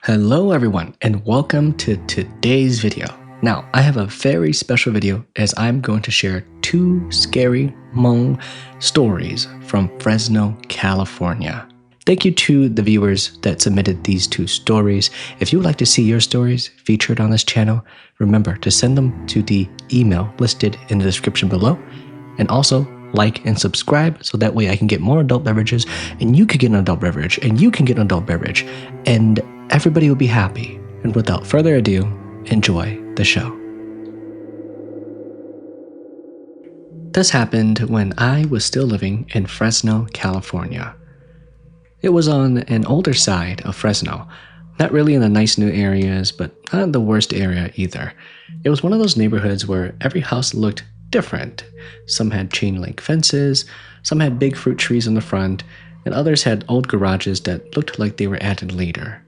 Hello everyone and welcome to today's video. Now I have a very special video as I'm going to share two scary Hmong stories from Fresno, California. Thank you to the viewers that submitted these two stories. If you would like to see your stories featured on this channel, remember to send them to the email listed in the description below, and also like and subscribe so that way I can get more adult beverages and you can get an adult beverage and you can get an adult beverage and everybody will be happy. And without further ado, enjoy the show. This happened when I was still living in Fresno, California. It was on an older side of Fresno, not really in the nice new areas, but not the worst area either. It was one of those neighborhoods where every house looked different. Some had chain link fences, some had big fruit trees in the front, and others had old garages that looked like they were added later.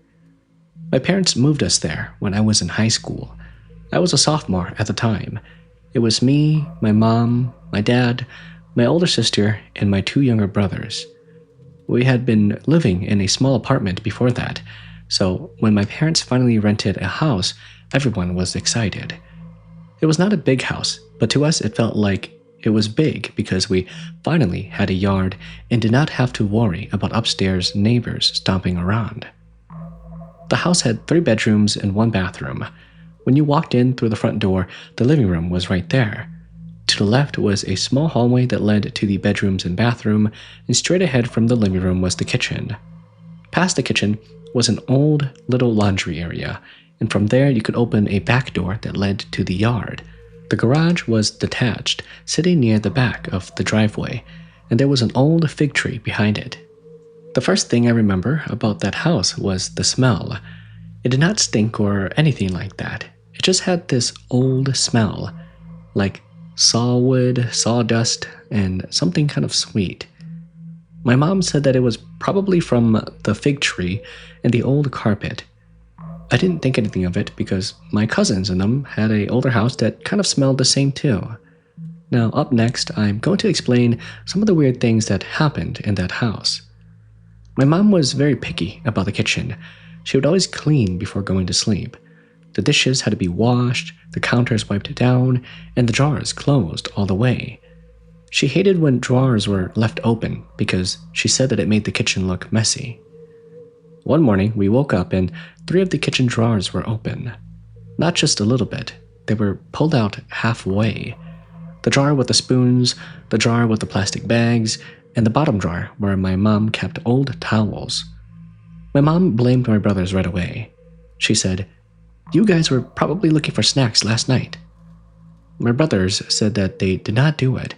My parents moved us there when I was in high school. I was a sophomore at the time. It was me, my mom, my dad, my older sister, and my two younger brothers. We had been living in a small apartment before that, so when my parents finally rented a house, everyone was excited. It was not a big house, but to us it felt like it was big because we finally had a yard and did not have to worry about upstairs neighbors stomping around. The house had 3 bedrooms and 1 bathroom. When you walked in through the front door, the living room was right there. To the left was a small hallway that led to the bedrooms and bathroom, and straight ahead from the living room was the kitchen. Past the kitchen was an old little laundry area, and from there you could open a back door that led to the yard. The garage was detached, sitting near the back of the driveway, and there was an old fig tree behind it. The first thing I remember about that house was the smell. It did not stink or anything like that. It just had this old smell, like sawwood, sawdust, and something kind of sweet. My mom said that it was probably from the fig tree and the old carpet. I didn't think anything of it because my cousins and them had an older house that kind of smelled the same too. Now up next, I'm going to explain some of the weird things that happened in that house. My mom was very picky about the kitchen. She would always clean before going to sleep. The dishes had to be washed, the counters wiped down, and the drawers closed all the way. She hated when drawers were left open because she said that it made the kitchen look messy. One morning, we woke up and 3 of the kitchen drawers were open. Not just a little bit, they were pulled out halfway. The drawer with the spoons, the drawer with the plastic bags, and the bottom drawer where my mom kept old towels. My mom blamed my brothers right away. She said, "You guys were probably looking for snacks last night." My brothers said that they did not do it.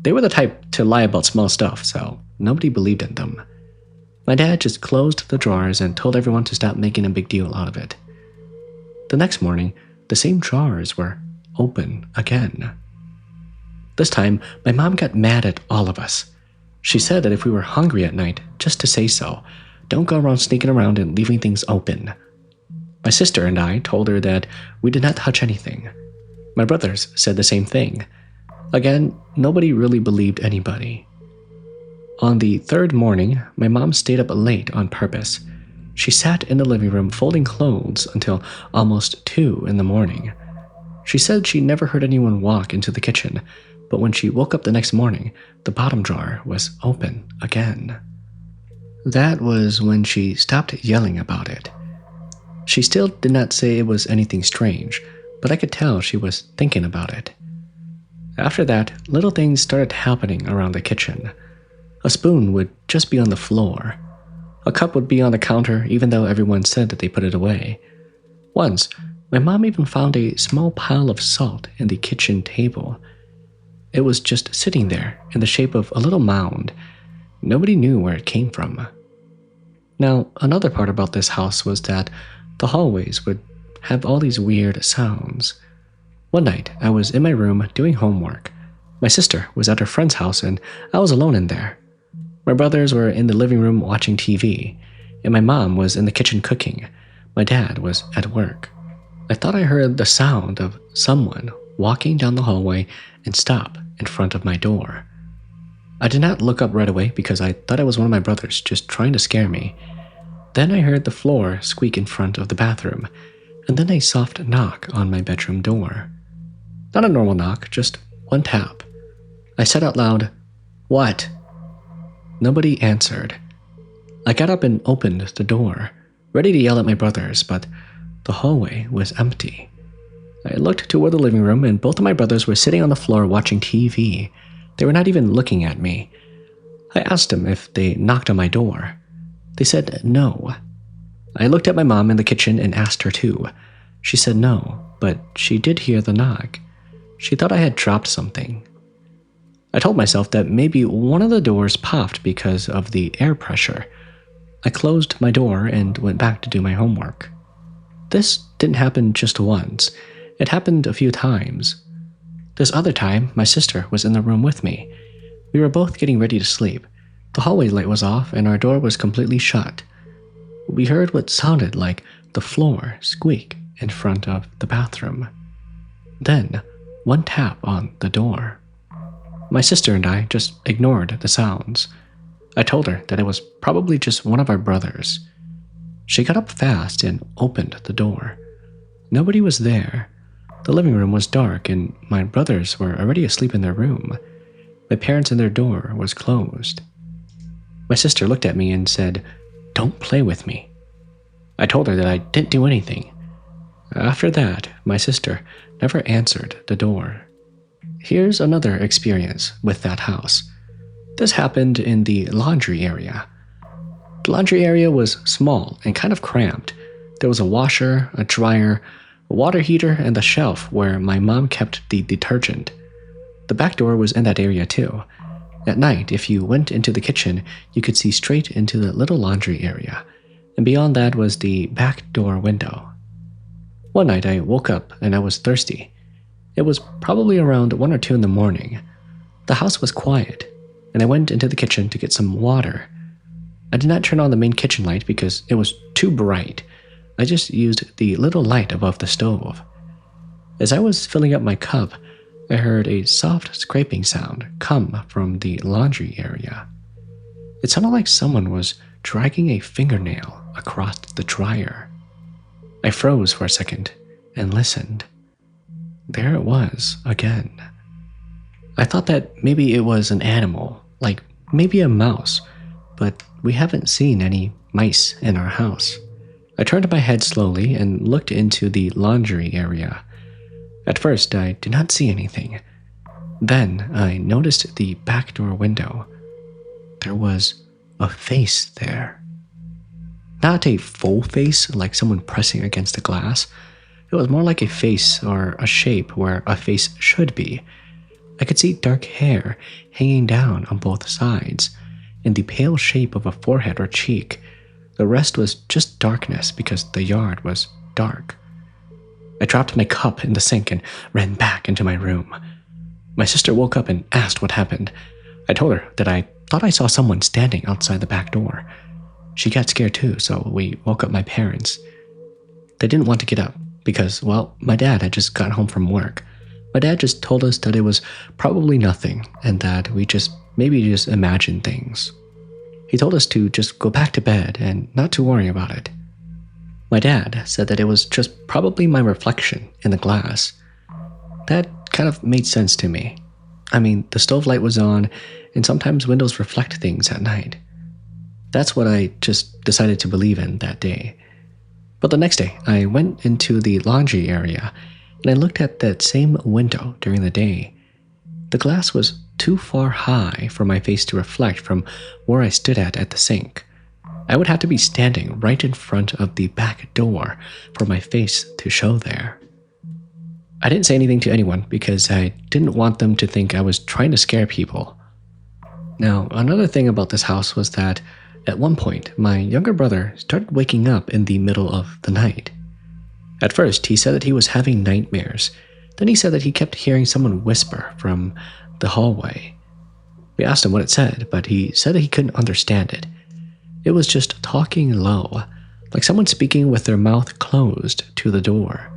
They were the type to lie about small stuff, so nobody believed in them. My dad just closed the drawers and told everyone to stop making a big deal out of it. The next morning, the same drawers were open again. This time, my mom got mad at all of us. She said that if we were hungry at night, just to say so. Don't go around sneaking around and leaving things open. My sister and I told her that we did not touch anything. My brothers said the same thing. Again, nobody really believed anybody. On the 3rd morning, my mom stayed up late on purpose. She sat in the living room folding clothes until almost 2 in the morning. She said she never heard anyone walk into the kitchen, but when she woke up the next morning, the bottom drawer was open again. That was when she stopped yelling about it. She still did not say it was anything strange, but I could tell she was thinking about it. After that, little things started happening around the kitchen. A spoon would just be on the floor. A cup would be on the counter even though everyone said that they put it away. Once, my mom even found a small pile of salt in the kitchen table. It was just sitting there in the shape of a little mound. Nobody knew where it came from. Now, another part about this house was that the hallways would have all these weird sounds. One night, I was in my room doing homework. My sister was at her friend's house and I was alone in there. My brothers were in the living room watching TV, and my mom was in the kitchen cooking. My dad was at work. I thought I heard the sound of someone walking down the hallway and stop in front of my door. I did not look up right away because I thought it was one of my brothers just trying to scare me. Then I heard the floor squeak in front of the bathroom, and then a soft knock on my bedroom door. Not a normal knock, just one tap. I said out loud, "What?" Nobody answered. I got up and opened the door, ready to yell at my brothers, but the hallway was empty. I looked toward the living room, and both of my brothers were sitting on the floor watching TV. They were not even looking at me. I asked them if they knocked on my door. They said no. I looked at my mom in the kitchen and asked her too. She said no, but she did hear the knock. She thought I had dropped something. I told myself that maybe one of the doors popped because of the air pressure. I closed my door and went back to do my homework. This didn't happen just once. It happened a few times. This other time, my sister was in the room with me. We were both getting ready to sleep. The hallway light was off and our door was completely shut. We heard what sounded like the floor squeak in front of the bathroom. Then, one tap on the door. My sister and I just ignored the sounds. I told her that it was probably just one of our brothers. She got up fast and opened the door. Nobody was there. The living room was dark and my brothers were already asleep in their room. My parents and their door was closed. My sister looked at me and said, "Don't play with me." I told her that I didn't do anything. After that, my sister never answered the door. Here's another experience with that house. This happened in the laundry area. The laundry area was small and kind of cramped. There was a washer, a dryer, a water heater, and the shelf where my mom kept the detergent. The back door was in that area too. At night, if you went into the kitchen, you could see straight into the little laundry area, and beyond that was the back door window. One night I woke up and I was thirsty. It was probably around 1 or 2 in the morning. The house was quiet, and I went into the kitchen to get some water. I did not turn on the main kitchen light because it was too bright. I just used the little light above the stove. As I was filling up my cup, I heard a soft scraping sound come from the laundry area. It sounded like someone was dragging a fingernail across the dryer. I froze for a second and listened. There it was again. I thought that maybe it was an animal, like maybe a mouse, but we haven't seen any mice in our house. I turned my head slowly and looked into the laundry area. At first, I did not see anything. Then I noticed the back door window. There was a face there. Not a full face like someone pressing against the glass. It was more like a face or a shape where a face should be. I could see dark hair hanging down on both sides, and the pale shape of a forehead or cheek. The rest was just darkness because the yard was dark. I dropped my cup in the sink and ran back into my room. My sister woke up and asked what happened. I told her that I thought I saw someone standing outside the back door. She got scared too, so we woke up my parents. They didn't want to get up because, well, my dad had just gotten home from work. My dad just told us that it was probably nothing and that we maybe just imagined things. He told us to just go back to bed and not to worry about it. My dad said that it was just probably my reflection in the glass. That kind of made sense to me. I mean, the stove light was on, and sometimes windows reflect things at night. That's what I just decided to believe in that day. But the next day, I went into the laundry area, and I looked at that same window during the day. The glass was too far high for my face to reflect from where I stood at the sink. I would have to be standing right in front of the back door for my face to show there. I didn't say anything to anyone because I didn't want them to think I was trying to scare people. Now, another thing about this house was that at one point, my younger brother started waking up in the middle of the night. At first, he said that he was having nightmares. Then he said that he kept hearing someone whisper from the hallway. We asked him what it said, but he said that he couldn't understand it. It was just talking low, like someone speaking with their mouth closed to the door.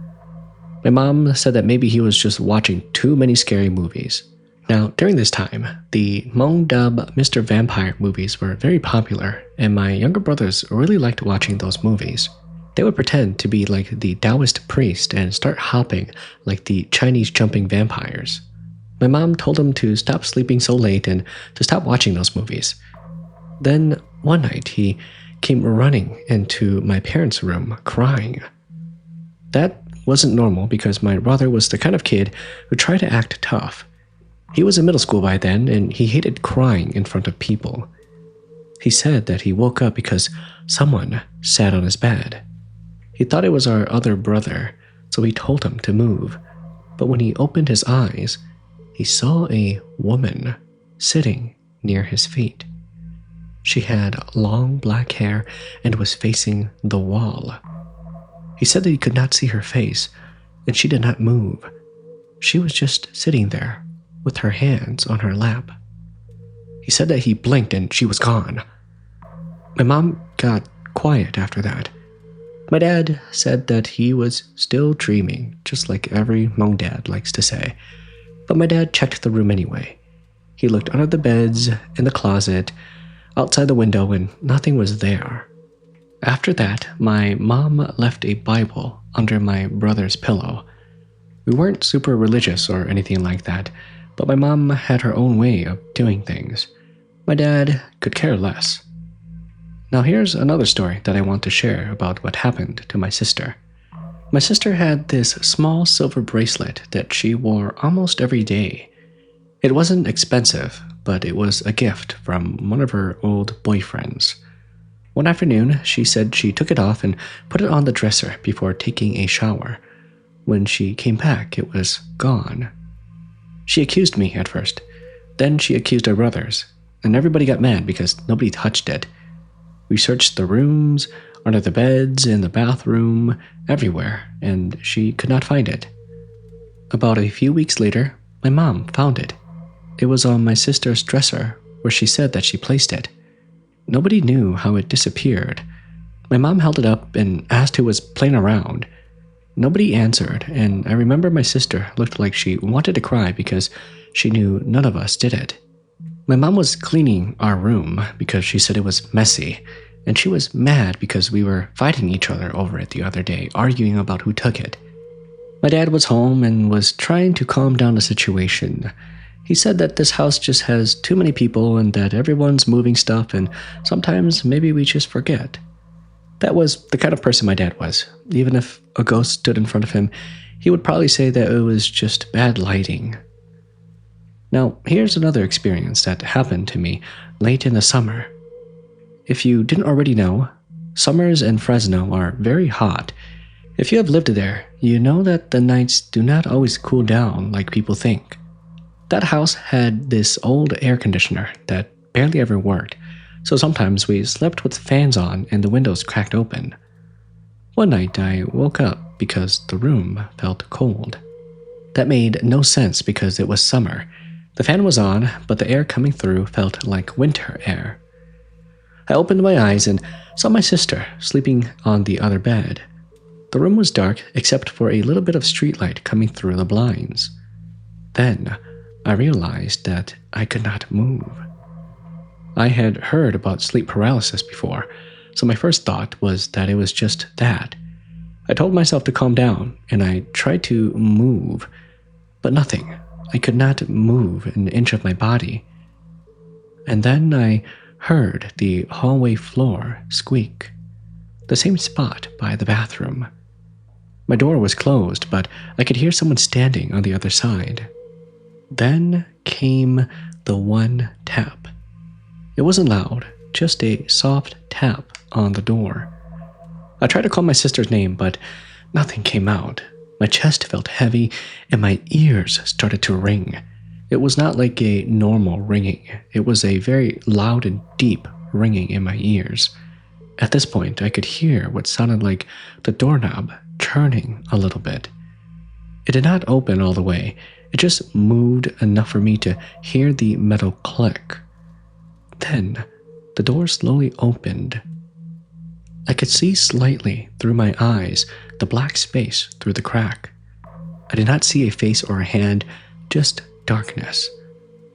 My mom said that maybe he was just watching too many scary movies. Now, during this time, the Hmong dub Mr. Vampire movies were very popular, and my younger brothers really liked watching those movies. They would pretend to be like the Taoist priest and start hopping like the Chinese jumping vampires. My mom told him to stop sleeping so late and to stop watching those movies. Then, one night, he came running into my parents' room crying. That wasn't normal because my brother was the kind of kid who tried to act tough. He was in middle school by then, and he hated crying in front of people. He said that he woke up because someone sat on his bed. He thought it was our other brother, so he told him to move. But when he opened his eyes, he saw a woman sitting near his feet. She had long black hair and was facing the wall. He said that he could not see her face, and she did not move. She was just sitting there, with her hands on her lap. He said that he blinked and she was gone. My mom got quiet after that. My dad said that he was still dreaming, just like every Hmong dad likes to say. But my dad checked the room anyway. He looked under the beds, in the closet, outside the window, and nothing was there. After that, my mom left a Bible under my brother's pillow. We weren't super religious or anything like that, but my mom had her own way of doing things. My dad could care less. Now here's another story that I want to share about what happened to my sister. My sister had this small silver bracelet that she wore almost every day. It wasn't expensive, but it was a gift from one of her old boyfriends. One afternoon, she said she took it off and put it on the dresser before taking a shower. When she came back, it was gone. She accused me at first. Then she accused her brothers, and everybody got mad because nobody touched it. We searched the rooms, under the beds, in the bathroom, everywhere, and she could not find it. About a few weeks later, my mom found it. It was on my sister's dresser, where she said that she placed it. Nobody knew how it disappeared. My mom held it up and asked who was playing around. Nobody answered, and I remember my sister looked like she wanted to cry because she knew none of us did it. My mom was cleaning our room because she said it was messy, and she was mad because we were fighting each other over it the other day, arguing about who took it. My dad was home and was trying to calm down the situation. He said that this house just has too many people and that everyone's moving stuff, and sometimes maybe we just forget. That was the kind of person my dad was. Even if a ghost stood in front of him, he would probably say that it was just bad lighting. Now, here's another experience that happened to me late in the summer. If you didn't already know, summers in Fresno are very hot. If you have lived there, you know that the nights do not always cool down like people think. That house had this old air conditioner that barely ever worked, so sometimes we slept with fans on and the windows cracked open. One night I woke up because the room felt cold. That made no sense because it was summer. The fan was on, but the air coming through felt like winter air. I opened my eyes and saw my sister sleeping on the other bed. The room was dark except for a little bit of streetlight coming through the blinds. Then I realized that I could not move. I had heard about sleep paralysis before, so my first thought was that it was just that. I told myself to calm down, and I tried to move, but nothing. I could not move an inch of my body. And then I heard the hallway floor squeak, the same spot by the bathroom. My door was closed, but I could hear someone standing on the other side. Then came the one tap. It wasn't loud, just a soft tap on the door. I tried to call my sister's name, but nothing came out. My chest felt heavy, and my ears started to ring. It was not like a normal ringing. It was a very loud and deep ringing in my ears. At this point, I could hear what sounded like the doorknob turning a little bit. It did not open all the way. It just moved enough for me to hear the metal click. Then, the door slowly opened. I could see slightly through my eyes the black space through the crack. I did not see a face or a hand, just darkness.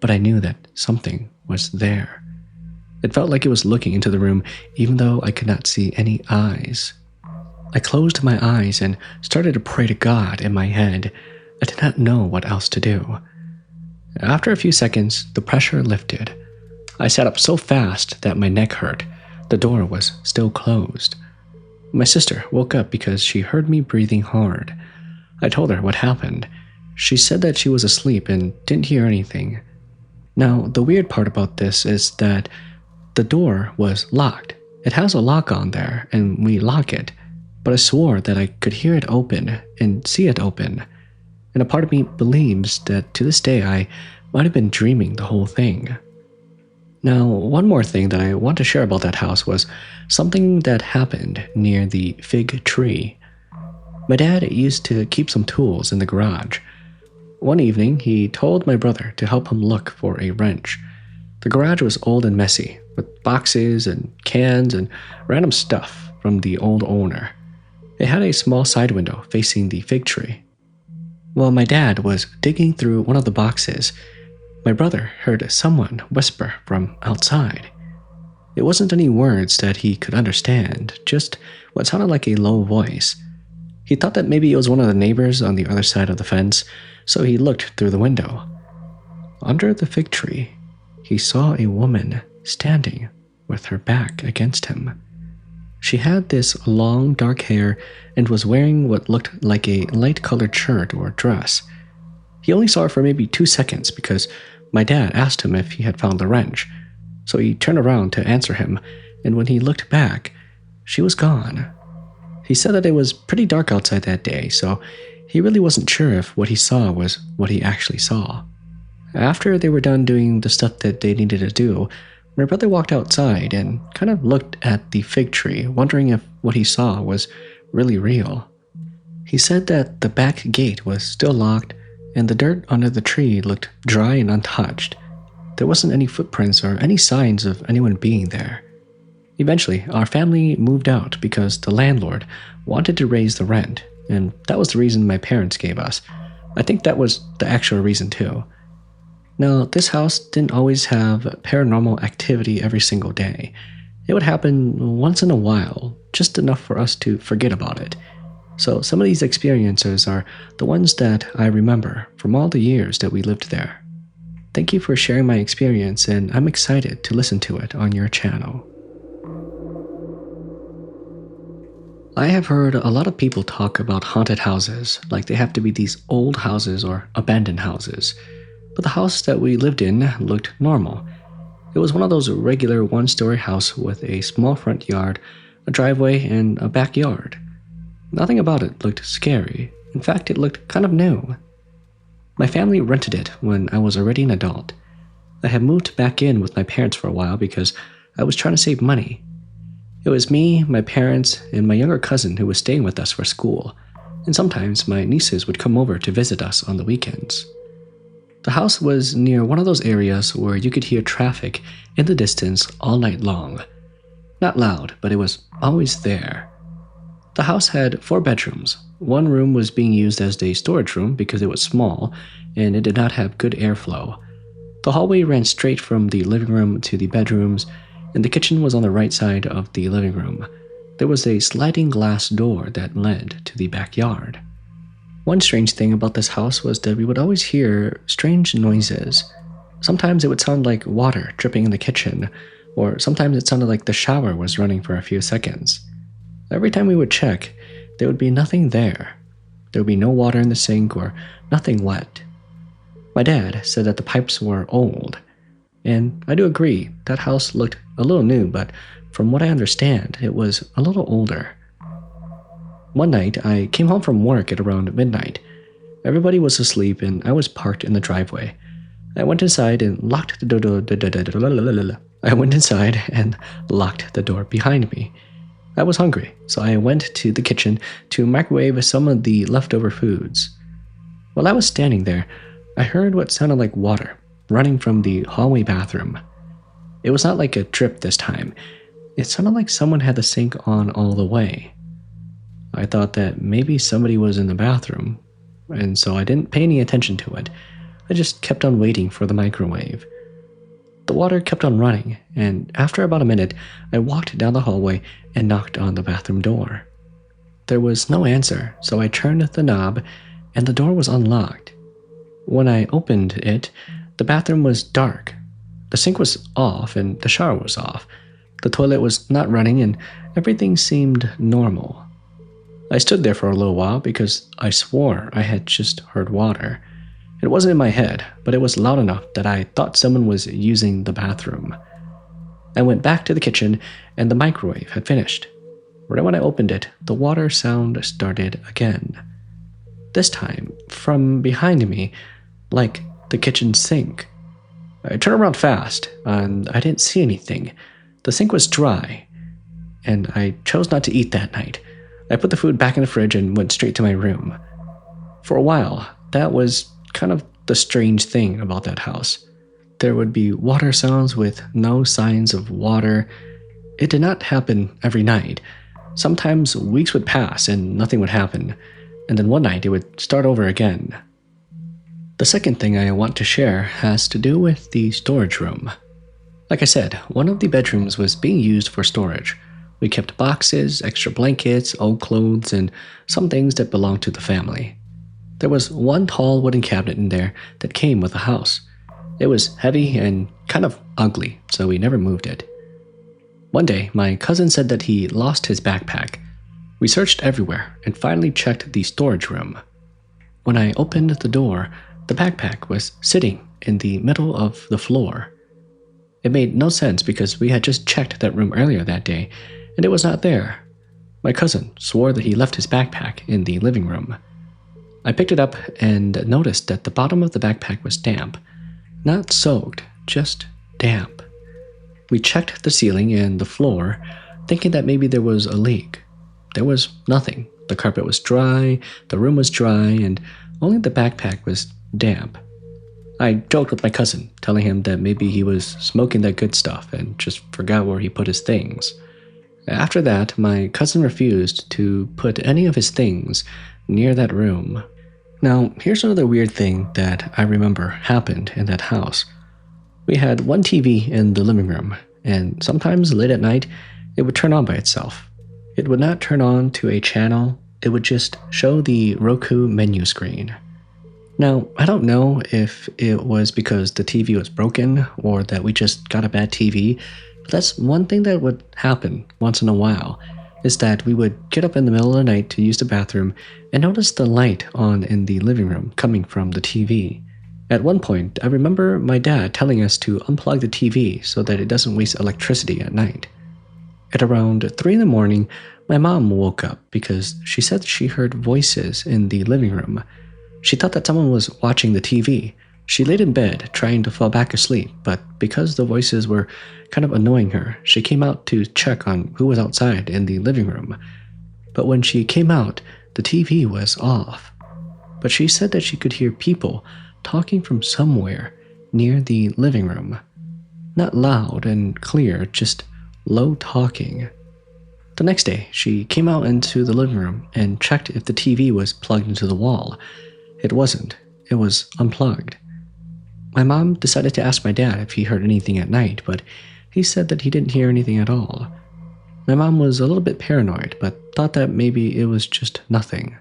but I knew that something was there. It felt like it was looking into the room, even though I could not see any eyes. I closed my eyes and started to pray to God in my head. I did not know what else to do. After a few seconds, the pressure lifted. I sat up so fast that my neck hurt. The door was still closed. My sister woke up because she heard me breathing hard. I told her what happened. She said that she was asleep and didn't hear anything. Now, the weird part about this is that the door was locked. It has a lock on there, and we lock it. But I swore that I could hear it open and see it open. And a part of me believes that to this day I might have been dreaming the whole thing. Now, one more thing that I want to share about that house was something that happened near the fig tree. My dad used to keep some tools in the garage. One evening, he told my brother to help him look for a wrench. The garage was old and messy, with boxes and cans and random stuff from the old owner. It had a small side window facing the fig tree. While my dad was digging through one of the boxes, my brother heard someone whisper from outside. It wasn't any words that he could understand, just what sounded like a low voice. He thought that maybe it was one of the neighbors on the other side of the fence, so he looked through the window. Under the fig tree, he saw a woman standing with her back against him. She had this long dark hair and was wearing what looked like a light-colored shirt or dress. He only saw her for maybe 2 seconds because my dad asked him if he had found the wrench, so he turned around to answer him, and when he looked back, she was gone. He said that it was pretty dark outside that day, so he really wasn't sure if what he saw was what he actually saw. After they were done doing the stuff that they needed to do, my brother walked outside and kind of looked at the fig tree, wondering if what he saw was really real. He said that the back gate was still locked and the dirt under the tree looked dry and untouched. There wasn't any footprints or any signs of anyone being there. Eventually, our family moved out because the landlord wanted to raise the rent, and that was the reason my parents gave us. I think that was the actual reason too. Now, this house didn't always have paranormal activity every single day. It would happen once in a while, just enough for us to forget about it. So some of these experiences are the ones that I remember from all the years that we lived there. Thank you for sharing my experience, and I'm excited to listen to it on your channel. I have heard a lot of people talk about haunted houses, like they have to be these old houses or abandoned houses. But the house that we lived in looked normal. It was one of those regular one-story house with a small front yard, a driveway, and a backyard. Nothing about it looked scary. In fact, it looked kind of new. My family rented it when I was already an adult. I had moved back in with my parents for a while because I was trying to save money. It was me, my parents, and my younger cousin who was staying with us for school, and sometimes my nieces would come over to visit us on the weekends. The house was near one of those areas where you could hear traffic in the distance all night long. Not loud, but it was always there. The house had 4 bedrooms. One room was being used as a storage room because it was small and it did not have good airflow. The hallway ran straight from the living room to the bedrooms, and the kitchen was on the right side of the living room. There was a sliding glass door that led to the backyard. One strange thing about this house was that we would always hear strange noises. Sometimes it would sound like water dripping in the kitchen, or sometimes it sounded like the shower was running for a few seconds. Every time we would check, there would be nothing there. There would be no water in the sink or nothing wet. My dad said that the pipes were old, and I do agree, that house looked a little new, but from what I understand, it was a little older. One night, I came home from work at around midnight. Everybody was asleep and I was parked in the driveway. I went inside and locked the door behind me. I was hungry, so I went to the kitchen to microwave some of the leftover foods. While I was standing there, I heard what sounded like water running from the hallway bathroom. It was not like a drip this time. It sounded like someone had the sink on all the way. I thought that maybe somebody was in the bathroom, and so I didn't pay any attention to it. I just kept on waiting for the microwave. The water kept on running, and after about a minute, I walked down the hallway and knocked on the bathroom door. There was no answer, so I turned the knob, and the door was unlocked. When I opened it, the bathroom was dark. The sink was off, and the shower was off. The toilet was not running, and everything seemed normal. I stood there for a little while because I swore I had just heard water. It wasn't in my head, but it was loud enough that I thought someone was using the bathroom. I went back to the kitchen, and the microwave had finished. Right when I opened it, the water sound started again. This time, from behind me, like the kitchen sink. I turned around fast, and I didn't see anything. The sink was dry, and I chose not to eat that night. I put the food back in the fridge and went straight to my room. For a while, that was kind of the strange thing about that house. There would be water sounds with no signs of water. It did not happen every night. Sometimes weeks would pass and nothing would happen, and then one night it would start over again. The second thing I want to share has to do with the storage room. Like I said, one of the bedrooms was being used for storage. We kept boxes, extra blankets, old clothes, and some things that belonged to the family. There was one tall wooden cabinet in there that came with the house. It was heavy and kind of ugly, so we never moved it. One day, my cousin said that he lost his backpack. We searched everywhere and finally checked the storage room. When I opened the door, the backpack was sitting in the middle of the floor. It made no sense because we had just checked that room earlier that day, and it was not there. My cousin swore that he left his backpack in the living room. I picked it up and noticed that the bottom of the backpack was damp. Not soaked, just damp. We checked the ceiling and the floor, thinking that maybe there was a leak. There was nothing. The carpet was dry, the room was dry, and only the backpack was damp. I joked with my cousin, telling him that maybe he was smoking that good stuff and just forgot where he put his things. After that, my cousin refused to put any of his things near that room. Now, here's another weird thing that I remember happened in that house. We had one TV in the living room, and sometimes late at night, it would turn on by itself. It would not turn on to a channel, it would just show the Roku menu screen. Now, I don't know if it was because the TV was broken or that we just got a bad TV, but that's one thing that would happen once in a while, is that we would get up in the middle of the night to use the bathroom and notice the light on in the living room coming from the TV. At one point, I remember my dad telling us to unplug the TV so that it doesn't waste electricity at night. At around 3 in the morning, my mom woke up because she said she heard voices in the living room. She thought that someone was watching the TV. She laid in bed, trying to fall back asleep, but because the voices were kind of annoying her, she came out to check on who was outside in the living room. But when she came out, the TV was off. But she said that she could hear people talking from somewhere near the living room. Not loud and clear, just low talking. The next day, she came out into the living room and checked if the TV was plugged into the wall. It wasn't. It was unplugged. My mom decided to ask my dad if he heard anything at night, but he said that he didn't hear anything at all. My mom was a little bit paranoid, but thought that maybe it was just nothing.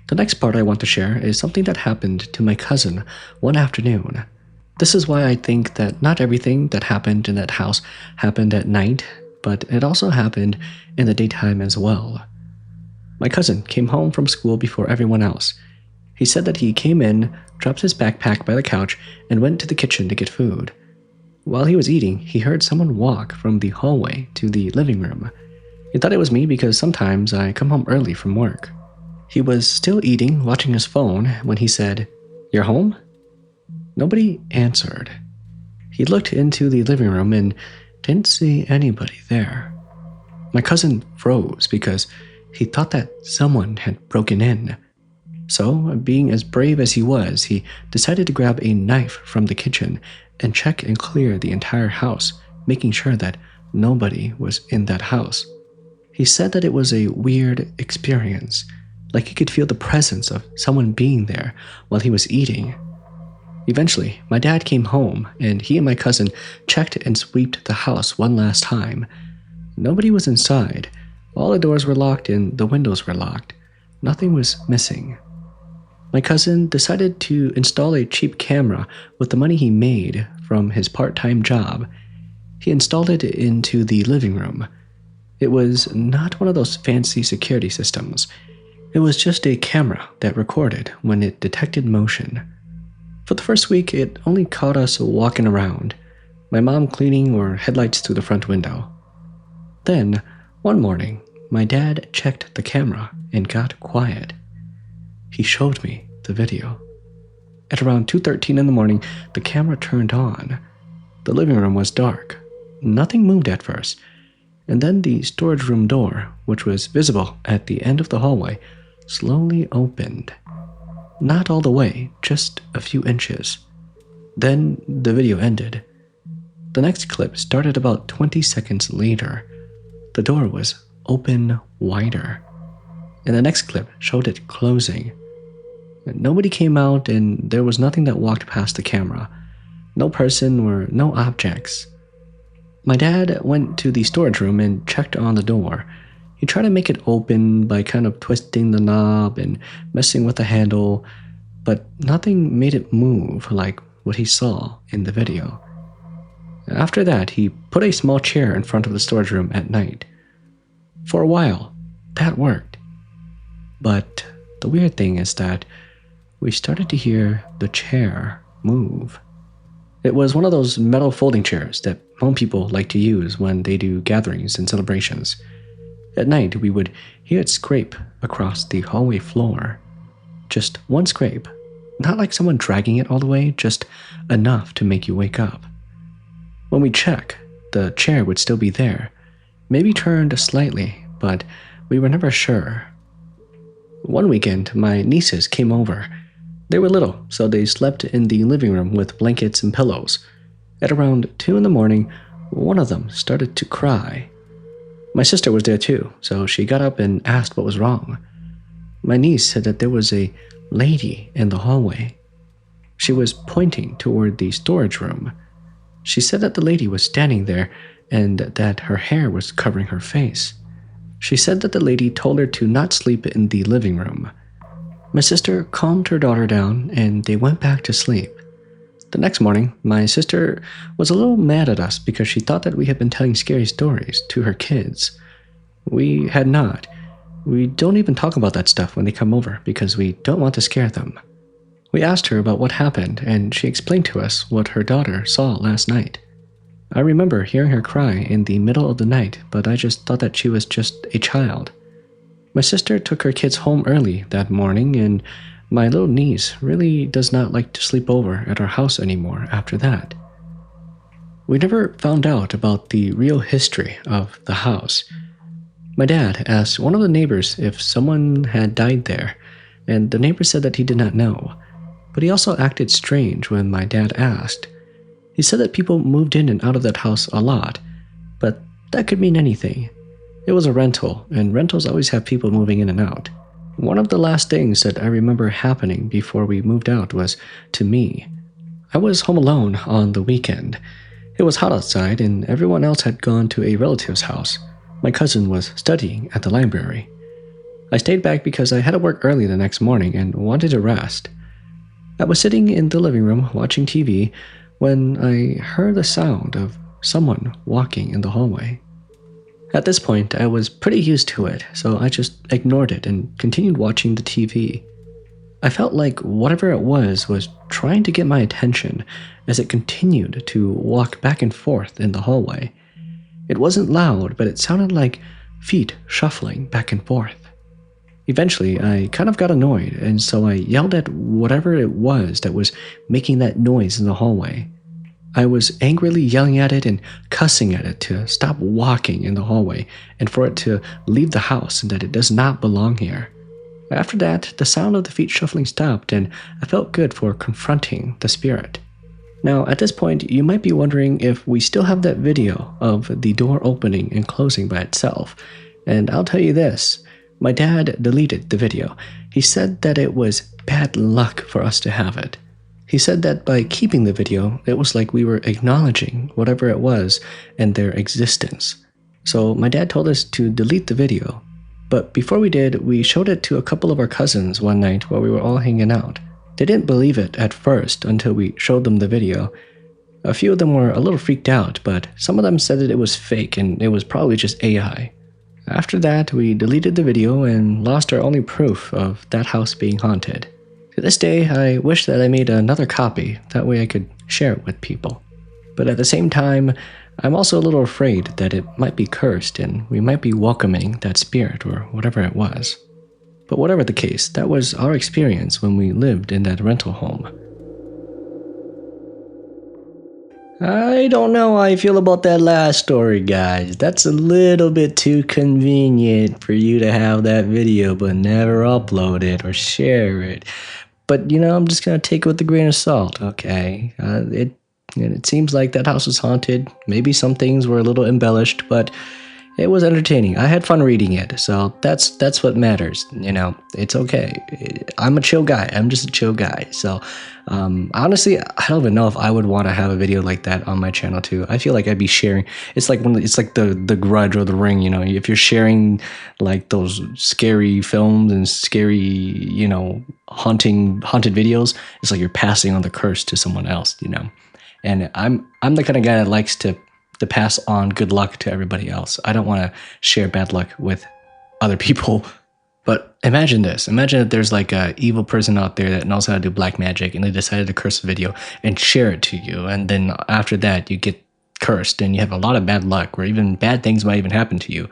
The next part I want to share is something that happened to my cousin one afternoon. This is why I think that not everything that happened in that house happened at night, but it also happened in the daytime as well. My cousin came home from school before everyone else. He said that he came in, dropped his backpack by the couch, and went to the kitchen to get food. While he was eating, he heard someone walk from the hallway to the living room. He thought it was me because sometimes I come home early from work. He was still eating, watching his phone, when he said, "You're home?" Nobody answered. He looked into the living room and didn't see anybody there. My cousin froze because he thought that someone had broken in. So, being as brave as he was, he decided to grab a knife from the kitchen and check and clear the entire house, making sure that nobody was in that house. He said that it was a weird experience, like he could feel the presence of someone being there while he was eating. Eventually, my dad came home, and he and my cousin checked and swept the house one last time. Nobody was inside. All the doors were locked and the windows were locked. Nothing was missing. My cousin decided to install a cheap camera with the money he made from his part-time job. He installed it into the living room. It was not one of those fancy security systems. It was just a camera that recorded when it detected motion. For the first week, it only caught us walking around, my mom cleaning our headlights through the front window. Then, one morning, my dad checked the camera and got quiet. He showed me the video. At around 2:13 in the morning, the camera turned on. The living room was dark. Nothing moved at first. And then the storage room door, which was visible at the end of the hallway, slowly opened. Not all the way, just a few inches. Then the video ended. The next clip started about 20 seconds later. The door was open wider. And the next clip showed it closing. Nobody came out, and there was nothing that walked past the camera. No person or no objects. My dad went to the storage room and checked on the door. He tried to make it open by kind of twisting the knob and messing with the handle, but nothing made it move like what he saw in the video. After that, he put a small chair in front of the storage room at night. For a while, that worked. But the weird thing is that we started to hear the chair move. It was one of those metal folding chairs that Hmong people like to use when they do gatherings and celebrations. At night, we would hear it scrape across the hallway floor. Just one scrape. Not like someone dragging it all the way, just enough to make you wake up. When we check, the chair would still be there. Maybe turned slightly, but we were never sure. One weekend, my nieces came over. They were little, so they slept in the living room with blankets and pillows. At around 2 in the morning, one of them started to cry. My sister was there too, so she got up and asked what was wrong. My niece said that there was a lady in the hallway. She was pointing toward the storage room. She said that the lady was standing there and that her hair was covering her face. She said that the lady told her to not sleep in the living room. My sister calmed her daughter down and they went back to sleep. The next morning, my sister was a little mad at us because she thought that we had been telling scary stories to her kids. We had not. We don't even talk about that stuff when they come over because we don't want to scare them. We asked her about what happened, and she explained to us what her daughter saw last night. I remember hearing her cry in the middle of the night, but I just thought that she was just a child. My sister took her kids home early that morning, and my little niece really does not like to sleep over at our house anymore after that. We never found out about the real history of the house. My dad asked one of the neighbors if someone had died there, and the neighbor said that he did not know. But he also acted strange when my dad asked. He said that people moved in and out of that house a lot, but that could mean anything. It was a rental, and rentals always have people moving in and out. One of the last things that I remember happening before we moved out was to me. I was home alone on the weekend. It was hot outside, and everyone else had gone to a relative's house. My cousin was studying at the library. I stayed back because I had to work early the next morning and wanted to rest. I was sitting in the living room watching TV when I heard the sound of someone walking in the hallway. At this point, I was pretty used to it, so I just ignored it and continued watching the TV. I felt like whatever it was trying to get my attention as it continued to walk back and forth in the hallway. It wasn't loud, but it sounded like feet shuffling back and forth. Eventually, I kind of got annoyed, and so I yelled at whatever it was that was making that noise in the hallway. I was angrily yelling at it and cussing at it to stop walking in the hallway and for it to leave the house and that it does not belong here. After that, the sound of the feet shuffling stopped, and I felt good for confronting the spirit. Now, at this point, you might be wondering if we still have that video of the door opening and closing by itself, and I'll tell you this. My dad deleted the video. He said that it was bad luck for us to have it. He said that by keeping the video, it was like we were acknowledging whatever it was and their existence. So my dad told us to delete the video. But before we did, we showed it to a couple of our cousins one night while we were all hanging out. They didn't believe it at first until we showed them the video. A few of them were a little freaked out, but some of them said that it was fake and it was probably just AI. After that, we deleted the video and lost our only proof of that house being haunted. To this day, I wish that I made another copy, that way I could share it with people. But at the same time, I'm also a little afraid that it might be cursed and we might be welcoming that spirit or whatever it was. But whatever the case, that was our experience when we lived in that rental home. I don't know how I feel about that last story, guys. That's a little bit too convenient for you to have that video but never upload it or share it. But, I'm just going to take it with a grain of salt, okay? It seems like that house was haunted. Maybe some things were a little embellished, but it was entertaining. I had fun reading it, so that's what matters. It's okay. I'm a chill guy. I'm just a chill guy. So, honestly, I don't even know if I would want to have a video like that on my channel too. I feel like I'd be sharing. It's like the Grudge or The Ring. If you're sharing like those scary films and scary, haunted videos, it's like you're passing on the curse to someone else. And I'm the kind of guy that likes to pass on good luck to everybody else. I don't want to share bad luck with other people. But imagine this. Imagine that there's like a evil person out there that knows how to do black magic and they decided to curse a video and share it to you. And then after that, you get cursed and you have a lot of bad luck where even bad things might even happen to you.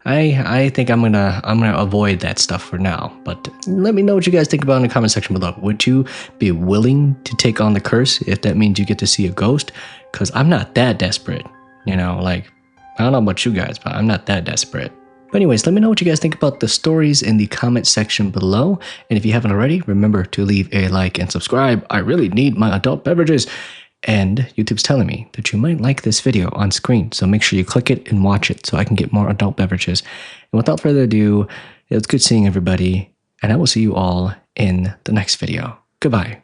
I think I'm gonna avoid that stuff for now. But let me know what you guys think about in the comment section below. Would you be willing to take on the curse if that means you get to see a ghost? Because I'm not that desperate. I don't know about you guys, but I'm not that desperate. But anyways, let me know what you guys think about the stories in the comment section below. And if you haven't already, remember to leave a like and subscribe. I really need my adult beverages. And YouTube's telling me that you might like this video on screen. So make sure you click it and watch it so I can get more adult beverages. And without further ado, it was good seeing everybody. And I will see you all in the next video. Goodbye.